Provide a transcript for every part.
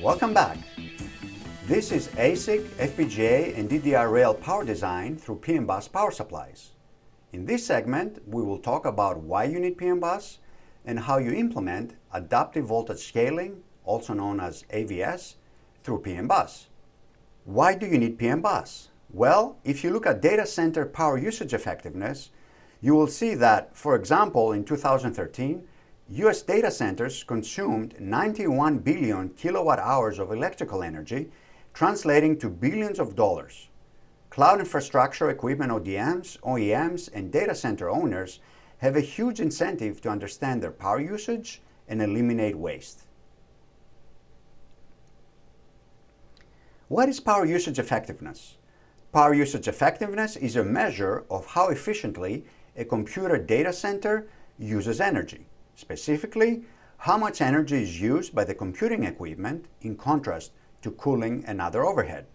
Welcome back. This is ASIC, FPGA, and DDR rail power design through PMBus power supplies. In this segment, we will talk about why you need PMBus and how you implement adaptive voltage scaling, also known as AVS, through PMBus. Why do you need PMBus? Well, if you look at data center power usage effectiveness, you will see that, for example, in 2013, US data centers consumed 91 billion kilowatt hours of electrical energy, translating to billions of dollars. Cloud infrastructure equipment ODMs, OEMs, and data center owners have a huge incentive to understand their power usage and eliminate waste. What is power usage effectiveness? Power usage effectiveness is a measure of how efficiently a computer data center uses energy. Specifically, how much energy is used by the computing equipment in contrast to cooling and other overhead.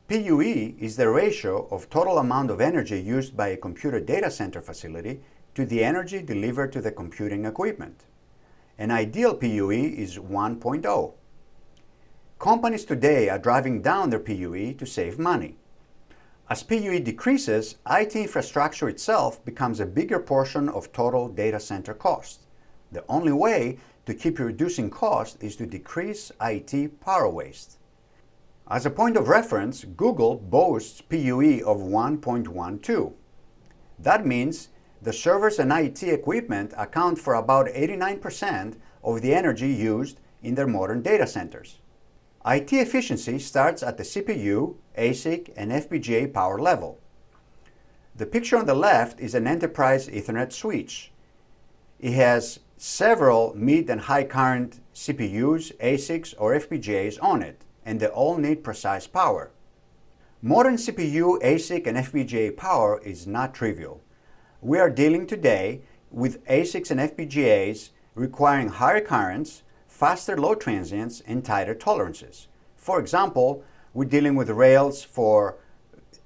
PUE is the ratio of total amount of energy used by a computer data center facility to the energy delivered to the computing equipment. An ideal PUE is 1.0. Companies today are driving down their PUE to save money. As PUE decreases, IT infrastructure itself becomes a bigger portion of total data center cost. The only way to keep reducing cost is to decrease IT power waste. As a point of reference, Google boasts PUE of 1.12. That means the servers and IT equipment account for about 89% of the energy used in their modern data centers. IT efficiency starts at the CPU, ASIC, and FPGA power level. The picture on the left is an enterprise Ethernet switch. It has several mid and high current CPUs, ASICs, or FPGAs on it, and they all need precise power. Modern CPU, ASIC, and FPGA power is not trivial. We are dealing today with ASICs and FPGAs requiring higher currents, faster load transients, and tighter tolerances. For example, we're dealing with rails for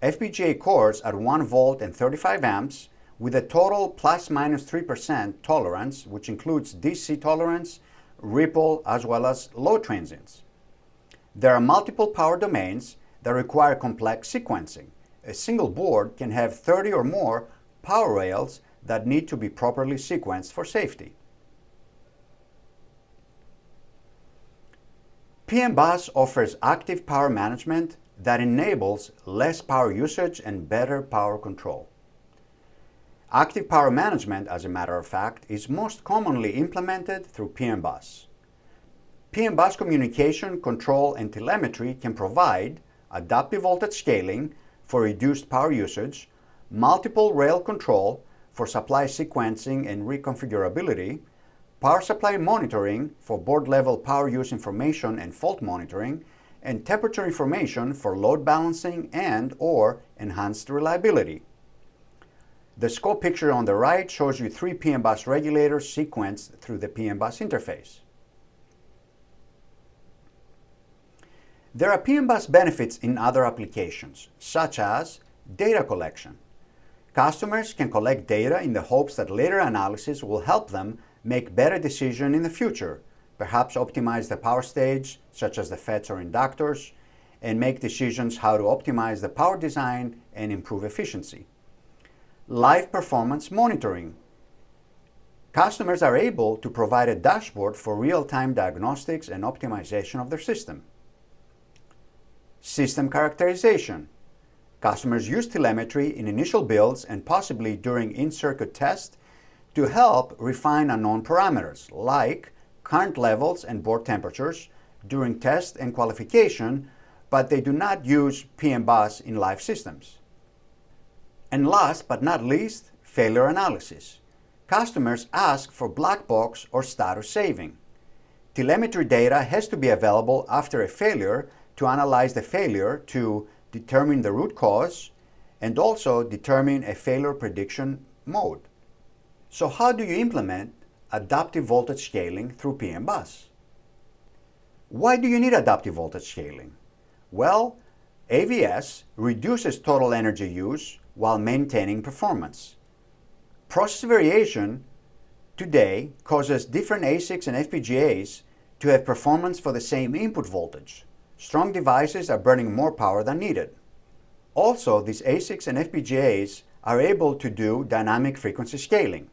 FPGA cores at 1 volt and 35 amps with a total plus minus 3% tolerance, which includes DC tolerance, ripple, as well as load transients. There are multiple power domains that require complex sequencing. A single board can have 30 or more power rails that need to be properly sequenced for safety. PMBus offers active power management that enables less power usage and better power control. Active power management, as a matter of fact, is most commonly implemented through PMBus. PMBus communication, control, and telemetry can provide adaptive voltage scaling for reduced power usage, multiple rail control for supply sequencing and reconfigurability, power supply monitoring for board-level power use information and fault monitoring, and temperature information for load balancing and/or enhanced reliability. The scope picture on the right shows you 3 PMBus regulators sequenced through the PMBus interface. There are PMBus benefits in other applications, such as data collection. Customers can collect data in the hopes that later analysis will help them make better decisions in the future, perhaps optimize the power stage, such as the FETs or inductors, and make decisions how to optimize the power design and improve efficiency. Live performance monitoring. Customers are able to provide a dashboard for real-time diagnostics and optimization of their system. System characterization. Customers use telemetry in initial builds and possibly during in-circuit test to help refine unknown parameters like current levels and board temperatures during test and qualification, but they do not use PMBus in live systems. And last but not least, failure analysis. Customers ask for black box or status saving. Telemetry data has to be available after a failure to analyze the failure to determine the root cause and also determine a failure prediction mode. So how do you implement adaptive voltage scaling through PMBus? Why do you need adaptive voltage scaling? Well, AVS reduces total energy use while maintaining performance. Process variation today causes different ASICs and FPGAs to have performance for the same input voltage. Strong devices are burning more power than needed. Also, these ASICs and FPGAs are able to do dynamic frequency scaling.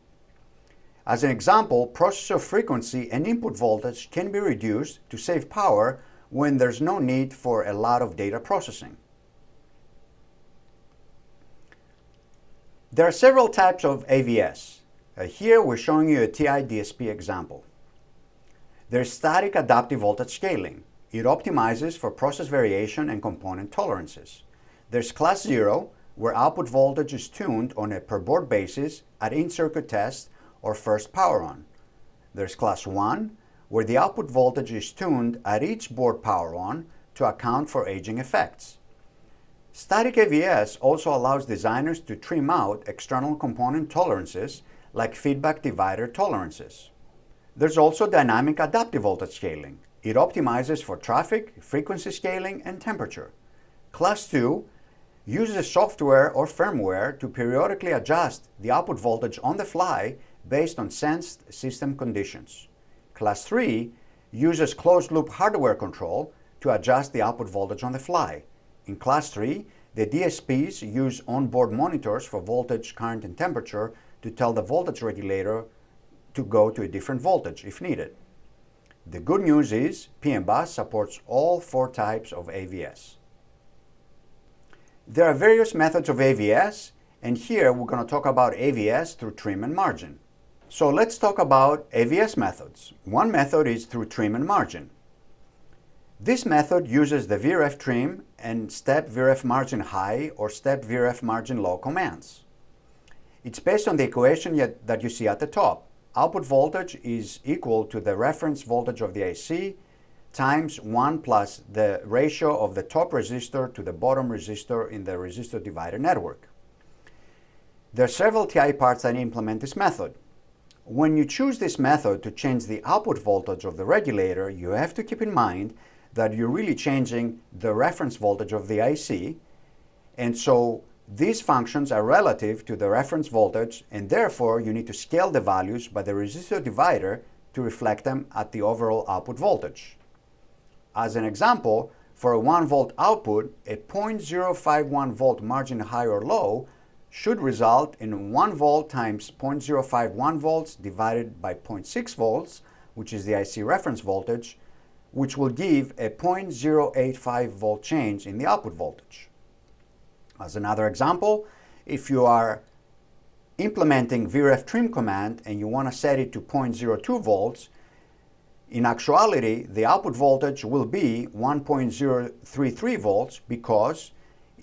As an example, processor frequency and input voltage can be reduced to save power when there's no need for a lot of data processing. There are several types of AVS. Here we're showing you a TI DSP example. There's static adaptive voltage scaling. It optimizes for process variation and component tolerances. There's class 0, where output voltage is tuned on a per board basis at in-circuit test or first power on. There's class 1, where the output voltage is tuned at each board power on to account for aging effects. Static AVS also allows designers to trim out external component tolerances like feedback divider tolerances. There's also dynamic adaptive voltage scaling. It optimizes for traffic, frequency scaling, and temperature. Class 2 uses software or firmware to periodically adjust the output voltage on the fly based on sensed system conditions. Class 3 uses closed-loop hardware control to adjust the output voltage on the fly. In Class 3, the DSPs use onboard monitors for voltage, current, and temperature to tell the voltage regulator to go to a different voltage if needed. The good news is PMBus supports all 4 types of AVS. There are various methods of AVS, and here we're going to talk about AVS through trim and margin. So let's talk about AVS methods. One method is through trim and margin. This method uses the VREF trim and step VREF margin high or step VREF margin low commands. It's based on the equation that you see at the top. Output voltage is equal to the reference voltage of the IC times 1 plus the ratio of the top resistor to the bottom resistor in the resistor divider network. There are several TI parts that implement this method. When you choose this method to change the output voltage of the regulator, you have to keep in mind that you're really changing the reference voltage of the IC, and so these functions are relative to the reference voltage, and therefore you need to scale the values by the resistor divider to reflect them at the overall output voltage. As an example, for a 1 volt output, a 0.051 volt margin high or low should result in 1 volt times 0.051 volts divided by 0.6 volts, which is the IC reference voltage, which will give a 0.085 volt change in the output voltage. As another example, if you are implementing VREF trim command and you want to set it to 0.02 volts, in actuality, the output voltage will be 1.033 volts because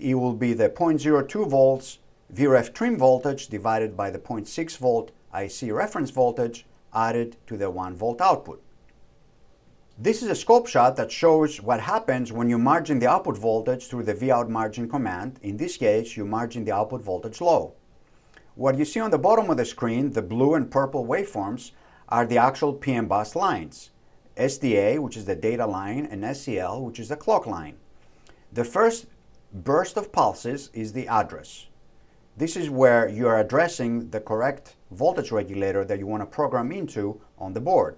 it will be the 0.02 volts VREF trim voltage divided by the 0.6 volt IC reference voltage added to the 1 volt output. This is a scope shot that shows what happens when you margin the output voltage through the Vout margin command. In this case, you margin the output voltage low. What you see on the bottom of the screen, the blue and purple waveforms, are the actual PMBus lines. SDA, which is the data line, and SCL, which is the clock line. The first burst of pulses is the address. This is where you are addressing the correct voltage regulator that you want to program into on the board.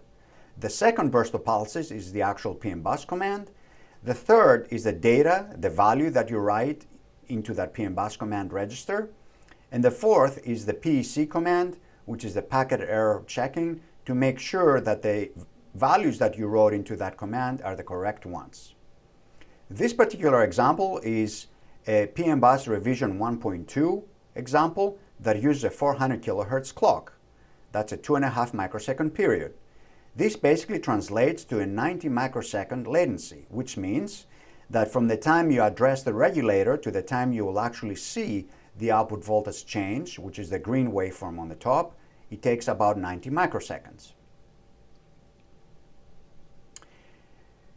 The second burst of pulses is the actual PMBus command. The third is the data, the value that you write into that PMBus command register. And the fourth is the PEC command, which is the packet error checking to make sure that the values that you wrote into that command are the correct ones. This particular example is a PMBus revision 1.2 example that uses a 400 kilohertz clock. That's a 2.5 microsecond period. This basically translates to a 90 microsecond latency, which means that from the time you address the regulator to the time you will actually see the output voltage change, which is the green waveform on the top, it takes about 90 microseconds.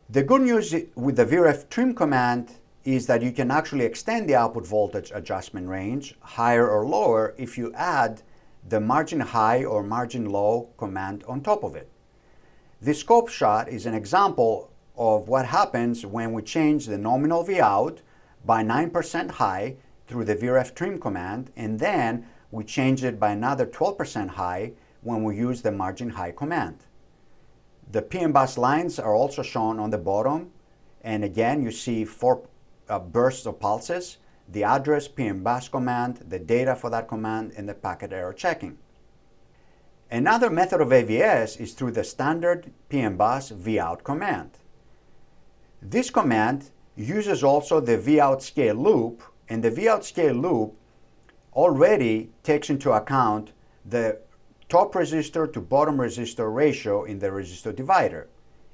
The good news with the VREF trim command is that you can actually extend the output voltage adjustment range higher or lower if you add the margin high or margin low command on top of it. This scope shot is an example of what happens when we change the nominal Vout by 9% high through the VREF trim command, and then we change it by another 12% high when we use the margin high command. The PM bus lines are also shown on the bottom, and again you see 4 bursts of pulses, the address, PM bus command, the data for that command, and the packet error checking. Another method of AVS is through the standard PM bus vout command. This command uses also the vout scale loop, and the vout scale loop already takes into account the top resistor to bottom resistor ratio in the resistor divider.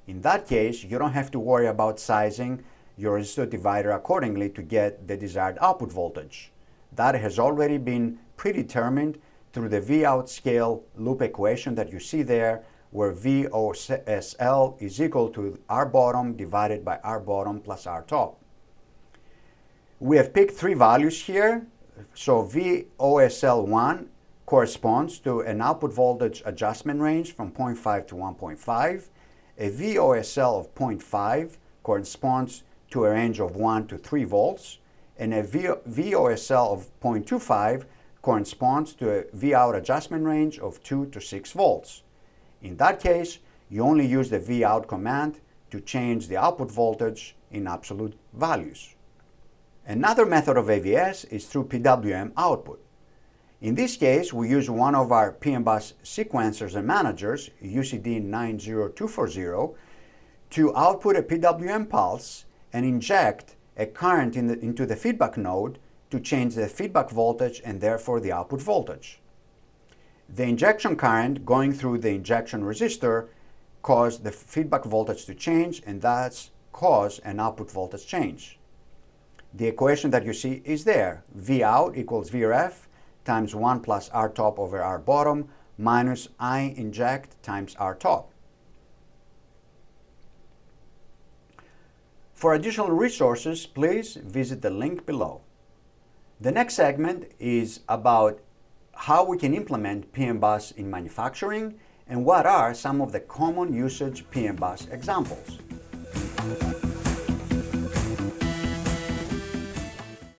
In that case, you don't have to worry about sizing your resistor divider accordingly to get the desired output voltage. That has already been predetermined through the vout scale loop equation that you see there, where VOSL is equal to R bottom divided by R bottom plus R top. We have picked 3 values here. So VOSL1 corresponds to an output voltage adjustment range from 0.5 to 1.5. A VOSL of 0.5 corresponds to a range of 1 to 3 volts, and a VOSL of 0.25 corresponds to a Vout adjustment range of 2 to 6 volts. In that case, you only use the Vout command to change the output voltage in absolute values. Another method of AVS is through PWM output. In this case, we use one of our PM bus sequencers and managers, UCD90240, to output a PWM pulse and inject a current into the feedback node to change the feedback voltage and therefore the output voltage. The injection current going through the injection resistor caused the feedback voltage to change and thus cause an output voltage change. The equation that you see is there. Vout equals Vref times 1 plus R top over R bottom minus I inject times R top. For additional resources, please visit the link below. The next segment is about how we can implement PM bus in manufacturing and what are some of the common usage PM bus examples.